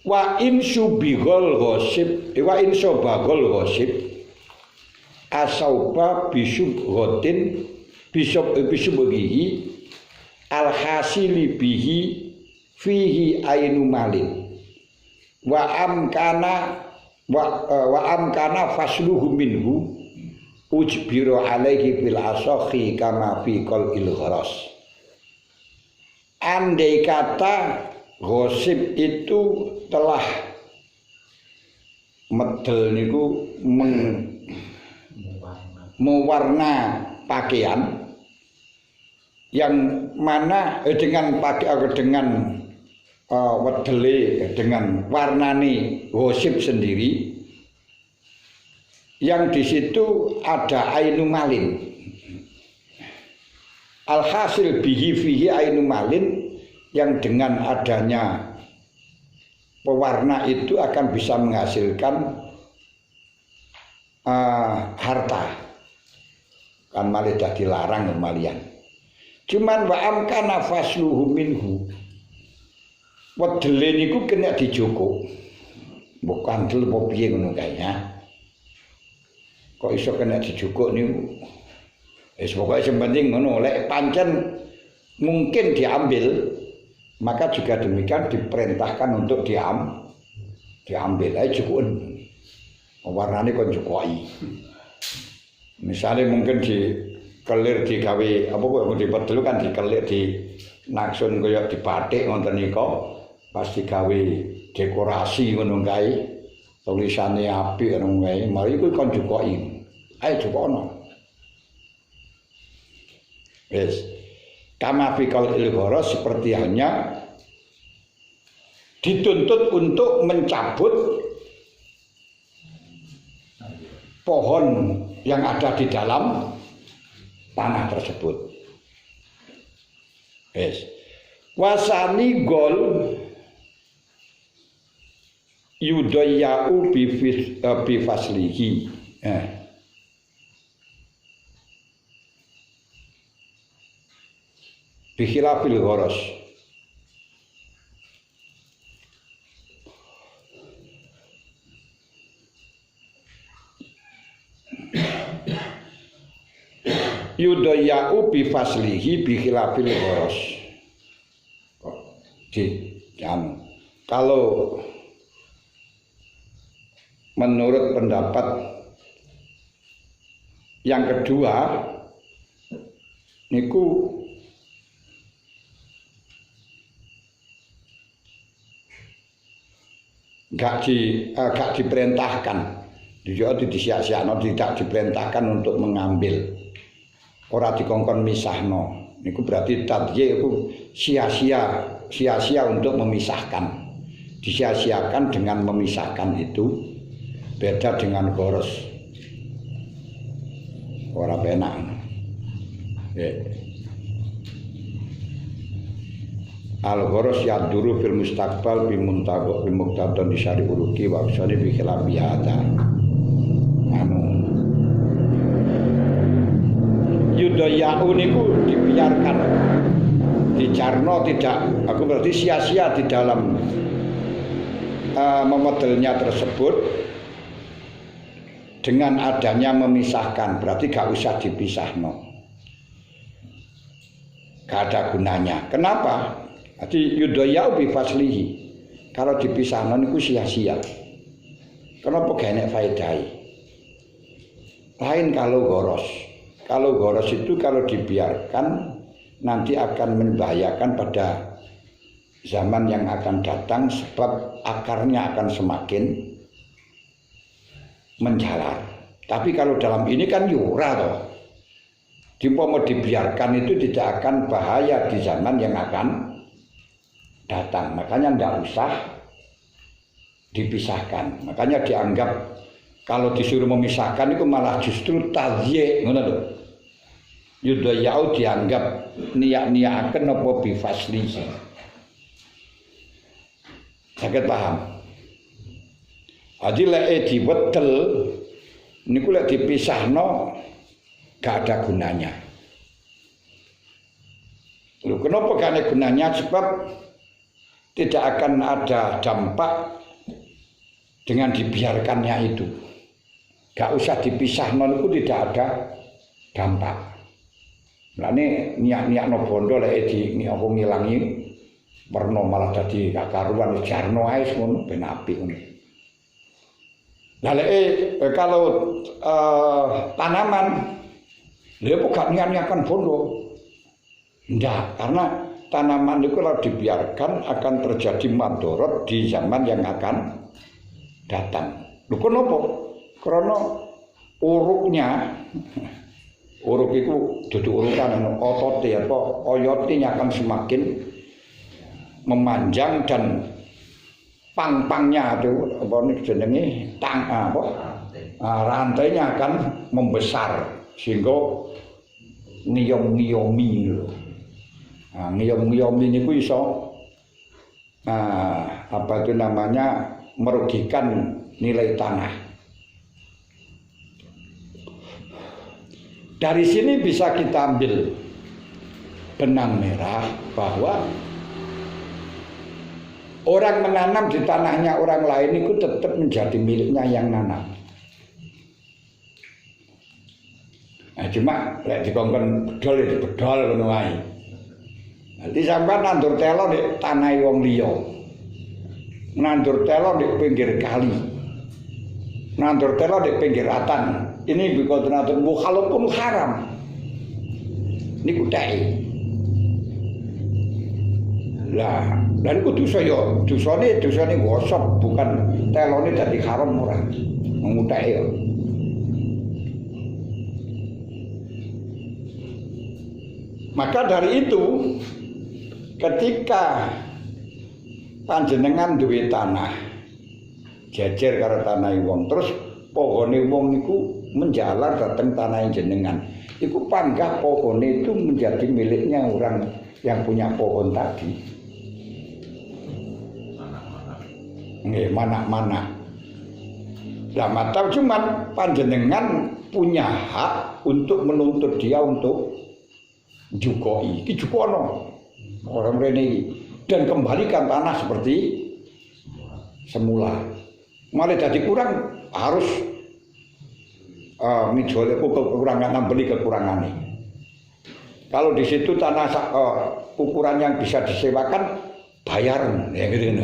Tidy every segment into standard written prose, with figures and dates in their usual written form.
Wa in subigol ghosib wa in sobagol ghosib asauba bisubghotin bisubghihi alhasili bihi fihi ainu malin wa amkana fasluhu minhu ujbiru alaihi fil asakhi kama fi qol il gharas. Andai kata gosip itu telah medel niku mewarna pakaian yang mana dengan wedele dengan warnane gosip sendiri yang di situ ada ainu malin. Alhasil bihi fihi ainu malin yang dengan adanya pewarna itu akan bisa menghasilkan harta. Kan malih dah dilarang kemalian. Cuman wa amkana fasluhu minhu. Wedele niku kena dijoko. Mbok kandel apa piye ngono kae ya. Kok iso kena dijoko niku. Wis pokoke sing penting ngono, lek pancen mungkin diambil, maka juga demikian diperintahkan untuk diambil aja cukup. Warnane kon cukupi. Misalnya mungkin dikelir digawe apa kok dipedhel kan dikelir di naksun kaya dibatik ngoten nika pas digawe dekorasi ngono kae tulisane apik ngono kae mari kuwi kon cukupi. Ayo cukupono. Wis kama fikal ilghara seperti halnya dituntut untuk mencabut pohon yang ada di dalam tanah tersebut. Yes. Wasani gol yudayyau bi faslihi. Bi khilafil gharas. Yudayyau bi faslihi bi khilafil gharas. Kalau menurut pendapat yang kedua niku gak diperintahkan, tidak diperintahkan untuk mengambil. Ora dikongkon misahno. Niku berarti tadye itu sia-sia untuk memisahkan. Disia-siakan dengan memisahkan itu beda dengan ghoros. Ora penak. Al-ghoros yaduru fil mustaqbal bi muqtadon disari uruki wa usani bi khilafiyata. Yudayyau niku dibiarkan dicarno tidak, aku berarti sia-sia di dalam memodelnya tersebut dengan adanya memisahkan, berarti gak usah dipisahno, gak ada gunanya. Kenapa? Jadi yudayyau bi faslihi, kalau dipisahno niku sia-sia. Kenapa gak enek faedahe? Lain kalau goros. Kalau goros itu kalau dibiarkan nanti akan membahayakan pada zaman yang akan datang sebab akarnya akan semakin menjalar. Tapi kalau dalam ini kan yura toh. Mau dibiarkan itu tidak akan bahaya di zaman yang akan datang. Makanya tidak usah dipisahkan. Makanya dianggap kalau disuruh memisahkan itu malah justru tadye, ngono lho. Yudayyau dianggap niat-niataken apa bi faslihi. Saged paham? Jadi lek diwedel niku lek dipisahno gak ada gunanya. Lho kenapa gak ada gunanya? Sebab tidak akan ada dampak dengan dibiarkannya itu. Gak usah dipisah itu tidak ada dampak. Nah ini niat-niat no bondo lek di apa ngilangi warna malah dadi gak karuan jarno ae ngono ben apik ngono. Lah kalau tanaman lha kok gak niat-niatkan bondo. Ndak, karena tanaman itu kalau dibiarkan akan terjadi madorot di zaman yang akan datang. Lho kenapa? Karena uruknya uruk itu duduk urukan otote apa oyotinya akan semakin memanjang dan pang-pangnya itu apa ini jenenge rantainya akan membesar sehingga ngiyom-ngiyomi lho. Ngiyom-ngiyomi niku iso apa itu namanya merugikan nilai tanah. Dari sini bisa kita ambil benang merah bahwa orang menanam di tanahnya orang lain itu tetap menjadi miliknya yang nanam. Nah, cuma lek dikongkon bedol itu bedol ngono wae. Nanti sampean nandur telo di tanah wong liya. Nandur telo di pinggir kali. Nandur telo di pinggir atan. Ini bikotunatur mukhalafun haram. Niku tae. Lah, dan iku dosa ya, dosane gosok bukan telone dadi haram ora. Ngutake ya. Maka dari itu ketika panjenengan duwe tanah jejer karo tanah wong terus pohone wong niku menjalar datang tanah jenengan. Iku panggah pohone itu menjadi miliknya orang yang punya pohon tadi. Nggih, mana-mana. Lah mata cuman panjenengan punya hak untuk menuntut dia untuk jukoi. Iki jukono. Orang rene dan kembalikan tanah seperti semula. Malah jadi kurang harus mijole kekurangan beli kekurangannya. Kalau di situ tanah ukuran yang bisa disewakan bayar ya gitu.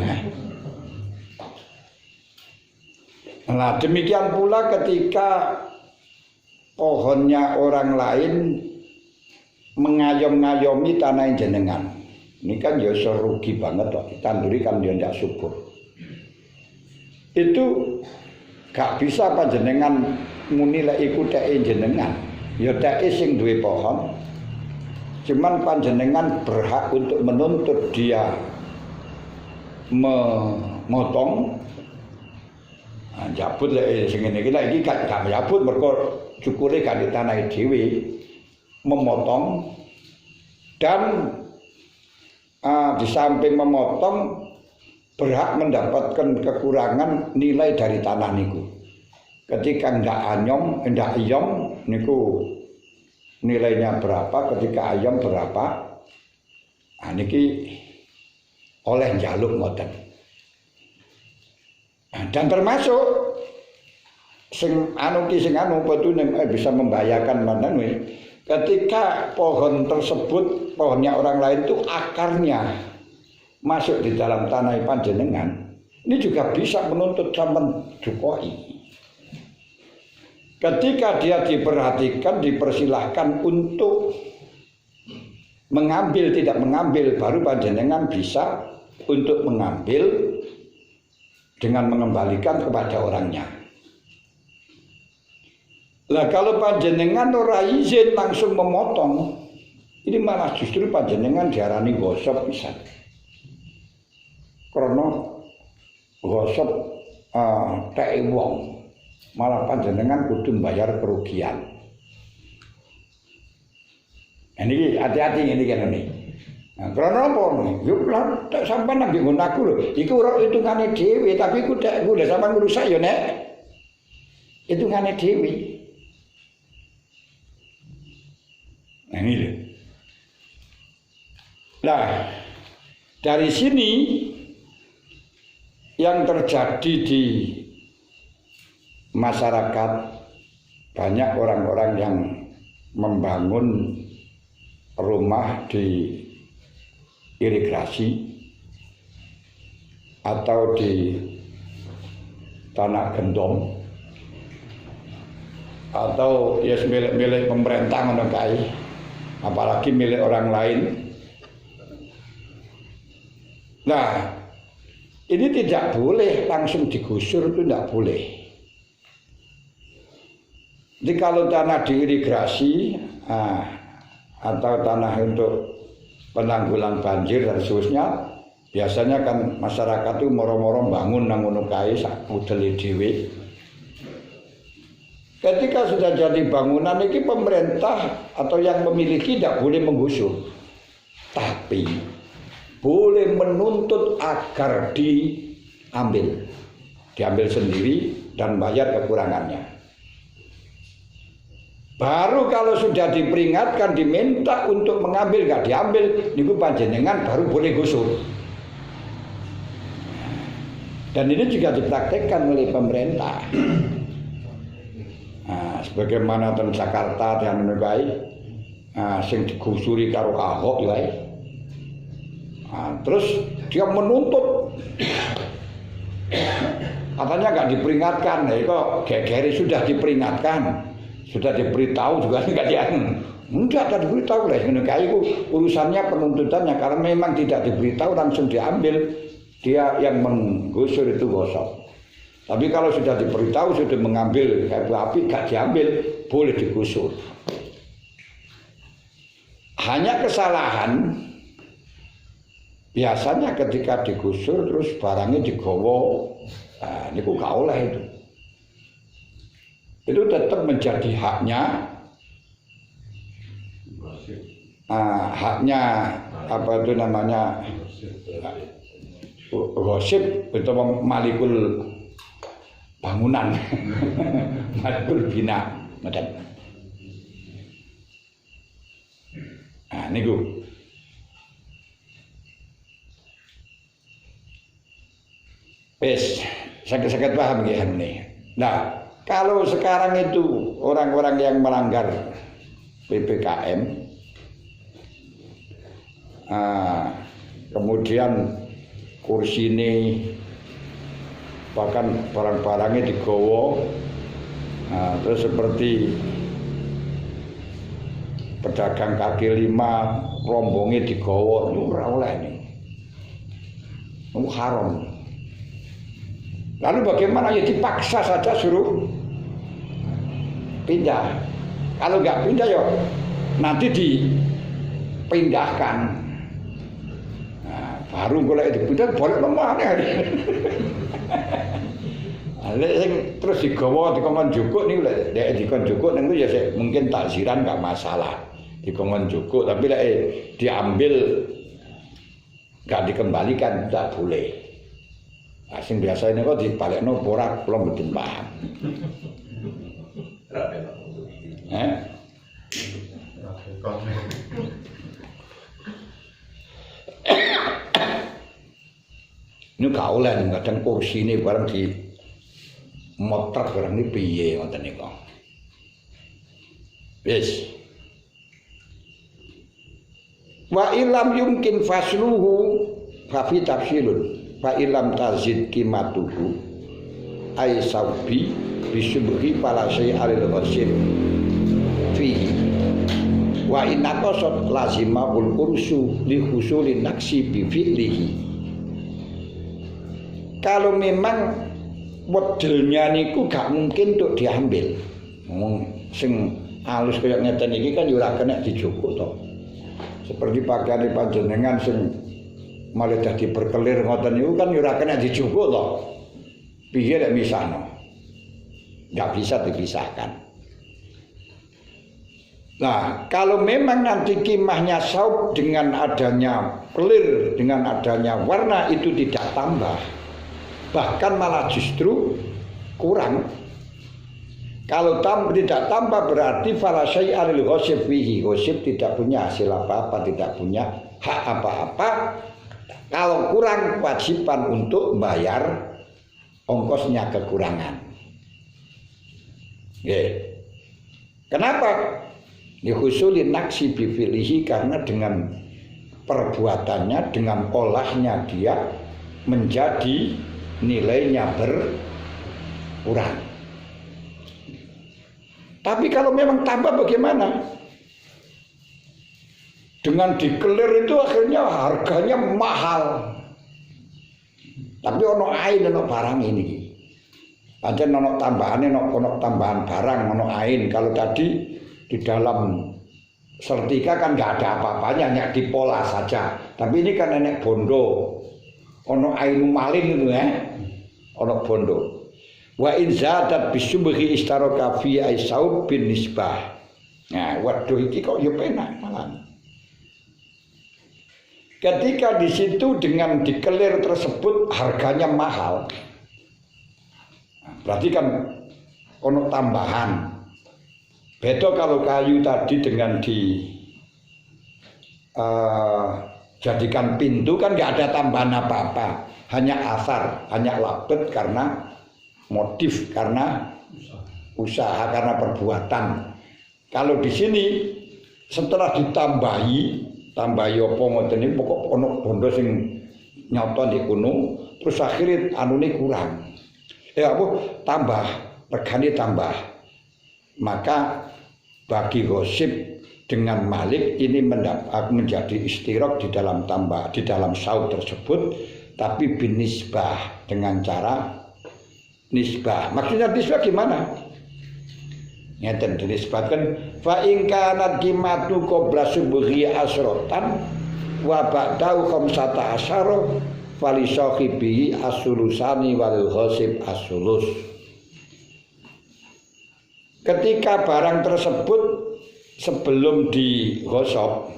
Nah demikian pula ketika pohonnya orang lain mengayom-ngayomi tanah jenengan. Ini kan ya rugi banget kok ditanduri kan dia tidak subur. Itu gak bisa panjenengan muni lek iku teke jenengan. Ya teke sing duwe pohon. Cuman panjenengan berhak untuk menuntut dia memotong. Nah, jabut lek sing ngene iki lek iki gak jabut mergo cukure gak ditanahi dhewe memotong dan di samping memotong berhak mendapatkan kekurangan nilai dari tanah niku. Ketika ndak iyom niku nilainya berapa, ketika ayam berapa. Nah niki oleh njaluk ngoten. Dan termasuk sing bisa membahayakan mantan ketika pohon tersebut pohonnya orang lain itu akarnya masuk di dalam tanah panjenengan, ini juga bisa menuntut sampean jukoi. Ketika dia diperhatikan, dipersilahkan untuk mengambil tidak mengambil, baru panjenengan bisa untuk mengambil dengan mengembalikan kepada orangnya. Lah kalau panjenengan ora izin langsung memotong, ini malah justru panjenengan diarani gosok pisan. Karena gosok teke wong, malah panjenengan kudu bayar kerugian. Ini hati-hati ini kan ini. Nah, karena apa? Yuk lah, tak sampai nabi gunaku loh. Iku ora hitungane dhewe, tapi ku tak ku lah sampean ngrusak ya nek. Hitungane dhewe. Nah ini loh. Nah, dari sini yang terjadi di masyarakat, banyak orang-orang yang membangun rumah di irigasi atau di tanah gendong atau ya milik pemerintah ngono kae, apalagi milik orang lain. Nah, ini tidak boleh langsung digusur, itu tidak boleh. Jadi kalau tanah diirigasi atau tanah untuk penanggulang banjir dan seterusnya, biasanya kan masyarakat itu moro-moro bangun nang ngono kae sak modele dhewe. Ketika sudah jadi bangunan ini pemerintah atau yang memiliki tidak boleh menggusur, tapi boleh menuntut agar diambil sendiri dan bayar kekurangannya. Baru kalau sudah diperingatkan, diminta untuk mengambil, nggak diambil, niku panjenengan baru boleh gusur. Dan ini juga dipraktekkan oleh pemerintah. Nah, sebagaimana di Jakarta dan Megai, sing digusuri karo Ahok ya. Terus dia menuntut, katanya nggak diperingatkan, ya kok gegeri sudah diperingatkan. Sudah diberitahu juga enggak ada diberitahu lah itu urusannya penuntutannya, karena memang tidak diberitahu langsung diambil, dia yang menggusur itu gosok. Tapi kalau sudah diberitahu, sudah mengambil api enggak diambil, boleh digusur. Hanya kesalahan biasanya ketika digusur terus barangnya digowo, niku gak oleh itu. Itu tetap menjadi haknya apa itu namanya ghosib itu malikul bangunan malikul bina macam. Niku wis sakit paham ya ini. Nah, kalau sekarang itu orang-orang yang melanggar PPKM, kemudian kursi ini bahkan barang-barangnya digowo, terus seperti pedagang kaki lima rombongnya digowo, itu ora oleh ini, itu haram. Lalu bagaimana? Ya dipaksa saja suruh pindah. Kalau nggak pindah ya nanti dipindahkan. Nah, baru boleh dipindah, boleh lemah nih. Terus digawa dikongkon jukuk nih, lek dikon jukuk niku ya mungkin takziran nggak masalah. Dikongkon jukuk, tapi lek diambil nggak dikembalikan tidak boleh. Asing biasa ini kok dibalekno ora kula mboten paham. Ini gak oleh kadang kursi ini barang di motor barang ini piye ngoten niku. Wis. Wa ilam yumkin fasluhu fa fi tafsilun. Fa ilam tazid qimatuhu ay saubi bisubhi pala syai'al ghasim fihi wa inaqasat lazima ul kursu li husulin naksi bi fi'lihi. Kalau memang modelnya niku gak mungkin untuk diambil, sing halus kaya ngeten iki kan ora kena dijukuk to. Seperti pakaian panjenengan sing malah dadi berkelir ngoten niku kan ora kena dijukuk to. Piye lek misano? Enggak bisa dipisahkan. Nah, kalau memang nanti kimahnya saub dengan adanya pelir, dengan adanya warna itu tidak tambah, bahkan malah justru kurang. Kalau tidak tambah berarti fala syai'al ghasib fihi, ghasib tidak punya hasil apa-apa, tidak punya hak apa-apa Kalau kurang kewajiban untuk bayar ongkosnya kekurangan. Kenapa? Dihusuli naksi bifilihi, karena dengan perbuatannya, dengan olahnya dia menjadi nilainya berkurang. Tapi kalau memang tambah bagaimana? Dengan dikelir itu akhirnya harganya mahal. Tapi ono ain ono barang ini. Aja ono tambahannya ono tambahan barang ono ain. Kalau tadi di dalam sertika kan nggak ada apa-apanya, hanya dipola saja. Tapi ini kan nenek bondo. Ono ain malin itu ono bondo. Wa in zadat bisubhi istaraka fi aisaub bin nisbah. Nah, waduh iki kok yo penak malah. Ketika di situ dengan dikelir tersebut harganya mahal, berarti kan ono tambahan. Beda kalau kayu tadi dengan jadikan pintu kan nggak ada tambahan apa-apa, hanya asar, hanya labet karena motif, karena usaha, karena perbuatan. Kalau di sini setelah ditambahi apa ngoten iki pokok ono bondo sing nyoto di kono, terus akhirnya anune kurang. Tambah, regane tambah. Maka bagi gosip dengan Malik ini menjadi istirok di dalam saud tersebut, tapi binisbah, dengan cara nisbah. Maksudnya nisbah gimana? Ngeten dinisbatkan fa in kanat qimatu qabla subhi asrotan wa ba'dahu khamsata asyara fali sahibi as-sulusani wal ghasib as-sulus. Ketika barang tersebut sebelum digosok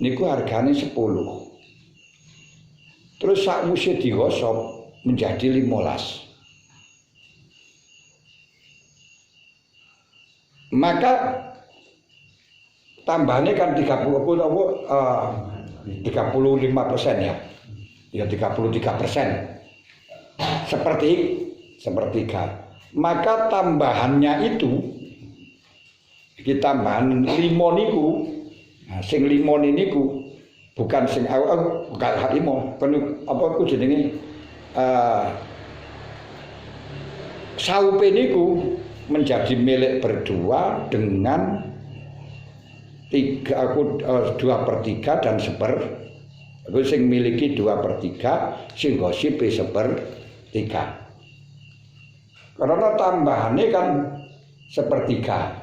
niku harganya 10. Terus sakwise digosok menjadi 15. Maka tambahnya kan 35% ya. Ya 33%. Sepertiga. Maka tambahannya itu tambahan limon niku. Nah, sing limon niku bukan sing bukan hak limon, apa ku jenenge saupe niku menjadi milik berdua dengan 2/3 dan 1/3. Aku sing miliki 2/3, sing gosipe 1/3. Karena tambahannya kan 1/3.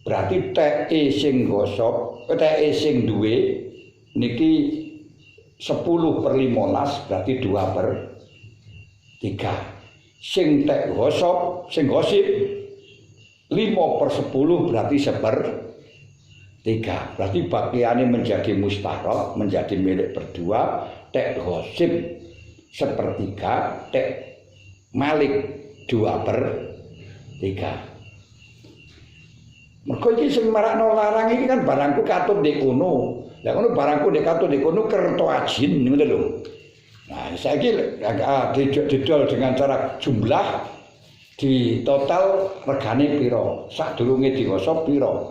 Berarti TE sing gosok, TE sing duwe niki 10/15 berarti 2/3. Sing tek gosok, sing gosip 5/10 berarti 1/3. Berarti bagiannya menjadi mustarok, menjadi milik berdua. Tek gosip 1/3, tek Malik 2/3. Mergo iki sing marakno larang iki kan barangku katut ndek kono. Lah ngono barangku ndek katut ndek kono kerto ajin ngono lho. Nah, saiki didol dengan cara jumlah di total regane pira? Sadurunge digosok pira?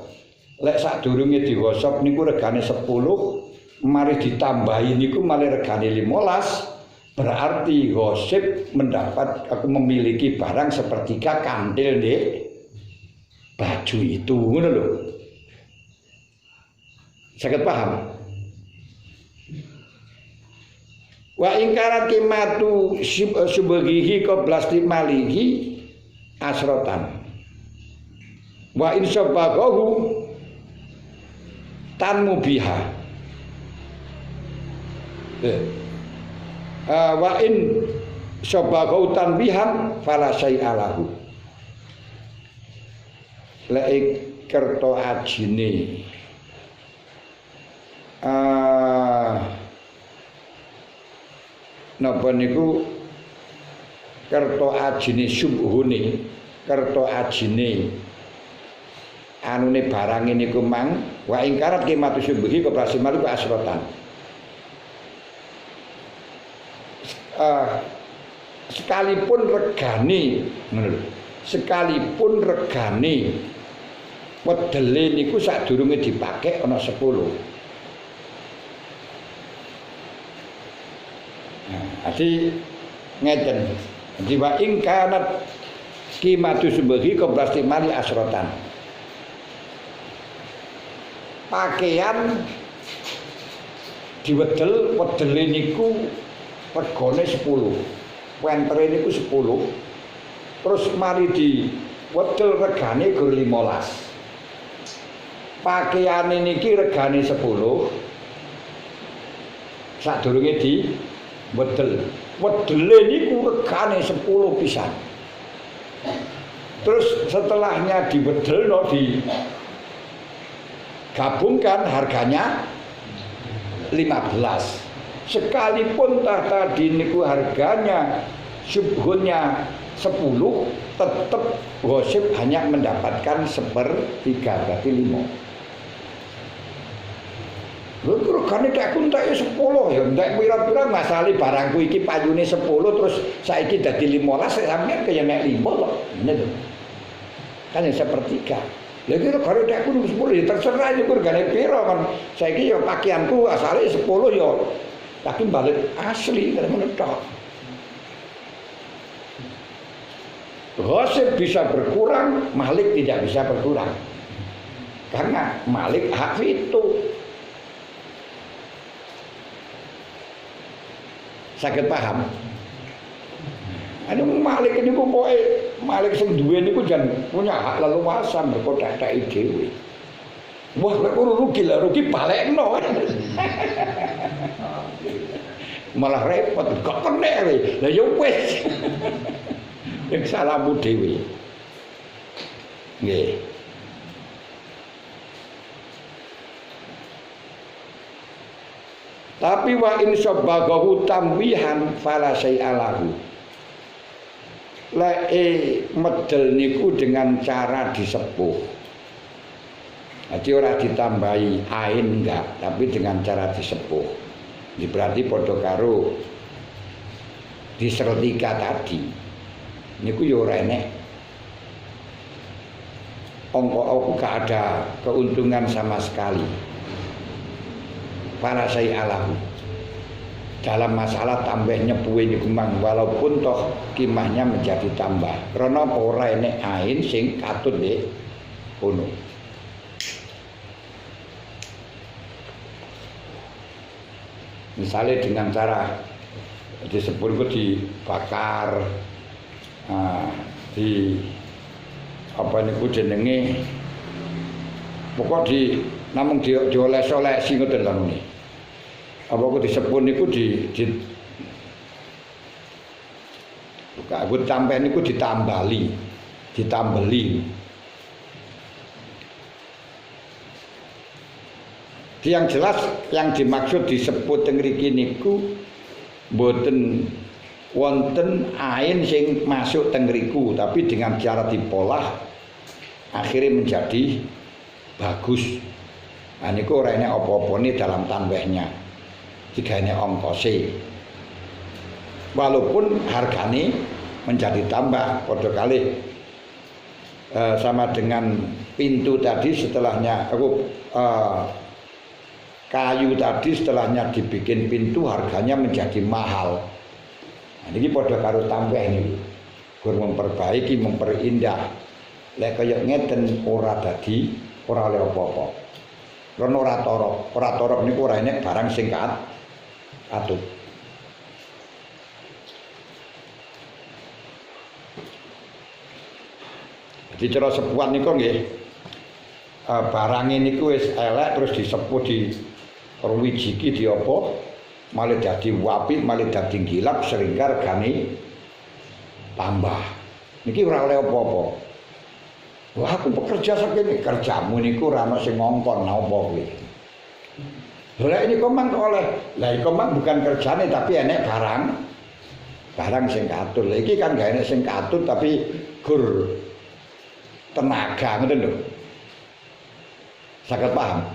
Lek sadurunge digosok niku regane 10, mari ditambahi niku mari regane 15, berarti gosip mendapat aku memiliki barang 1/3 kantil ndek baju itu ngono lho. Saged paham? Wa ingkarat qimatu subaghihi qablasti malihi asrotan. Wa in sabaqahu tanmu biha. Wa in sabaqahu tanbihan fala syai'alahu. Lek kerto ajine napa niku kerto ajine subhune, kerto ajine anune barang niku mang wa ingkarat qimatu subhi koperasi malu asrotan. sekalipun regane wedele niku sadurunge dipakai ana 10. Jadi ngeten. Jadi wa ing kanat qimatu subhi qabla istimali asrotan. Pakaian diwedel wedele niku regane 10. Wentere niku 10. Terus mari diwedel regane gur 15. Pakaiane niki regane 10. Sadurunge wedel. Wedele niku regane 10 pisan. Terus setelahnya diwedelno digabungkan harganya 15. Sekalipun tadi niku harganya subhunnya 10, tetap gosip hanya mendapatkan 1/3 berarti 5. Lho regane tekku entek 10 ya entek pira-pira masale barangku iki payune 10 terus saiki dadi 15 sampeyan kaya nek 5 kok ngene lho. Kan ya sepertiga. Lha iki regane tekku 10 ya terserah ya regane pira kan. Saiki ya pakaianku asale 10 ya tapi balik asli ngono tok. Gosip bisa berkurang, Malik tidak bisa berkurang. Karena Malik hak itu. Sakit paham? Anu Malik ini pokoke Malik sing duwe niku jan punya hak leluasan berkodak-kodak dhewe. Wah, lek rugi lah, rugi balekno. Malah repot, kok penek kowe. Lah ya wis. Nek salahmu dhewe. Nggih. Tapi wa in sabbagahu tamwihan fala syai'alahu. Medel niku dengan cara disepuh. Jadi ora ditambahi ain enggak, tapi dengan cara disepuh. Ini berarti padha karo disertika tadi. Niku yo ora enek. Ongko gak ada keuntungan sama sekali. Para syai'alahu dalam masalah tambah nyepuhe niku mang walaupun toh kimahnya menjadi tambah karena ora enek ain sing katut nggih ngono. Misalnya dengan cara disebut itu dibakar di apa niku jenenge pokok di namung dioles-olesi ngoten lho niki. Apa kok disepun niku di aku sampai niku ditambali. Yang jelas yang dimaksud disebut teng mriki niku mboten wonten ain sing masuk teng mriku, tapi dengan cara dipolah akhirnya menjadi bagus. Nah niku ora enek apa-apane dalam tambahnya. Digane ongkose. Walaupun hargane menjadi tambah padha kalih sama dengan pintu tadi setelahnya kayu tadi setelahnya dibikin pintu harganya menjadi mahal. Nah, ini padha karo tambah ini. Gur memperbaiki, memperindah. Lek kaya ngeten ora dadi ora oleh apa-apa. Karena ora torok niku ora enek barang sing katut. Jadi cara sepuan niku nggih barang niku wis elek terus disepuh di ruwijiki di apa malah dadi apik malah dadi gilap sehingga regane tambah. Niki ora oleh apa-apa. Wah aku bekerja sakene kerjamu niku ora ana sing ngongkon napa kowe. Lah ini komang oleh. Lah iku mang bukan kerjane tapi enek barang sing katut. Lah iki kan gak enek sing katut tapi gur tenaga ngoten lho. Saged paham?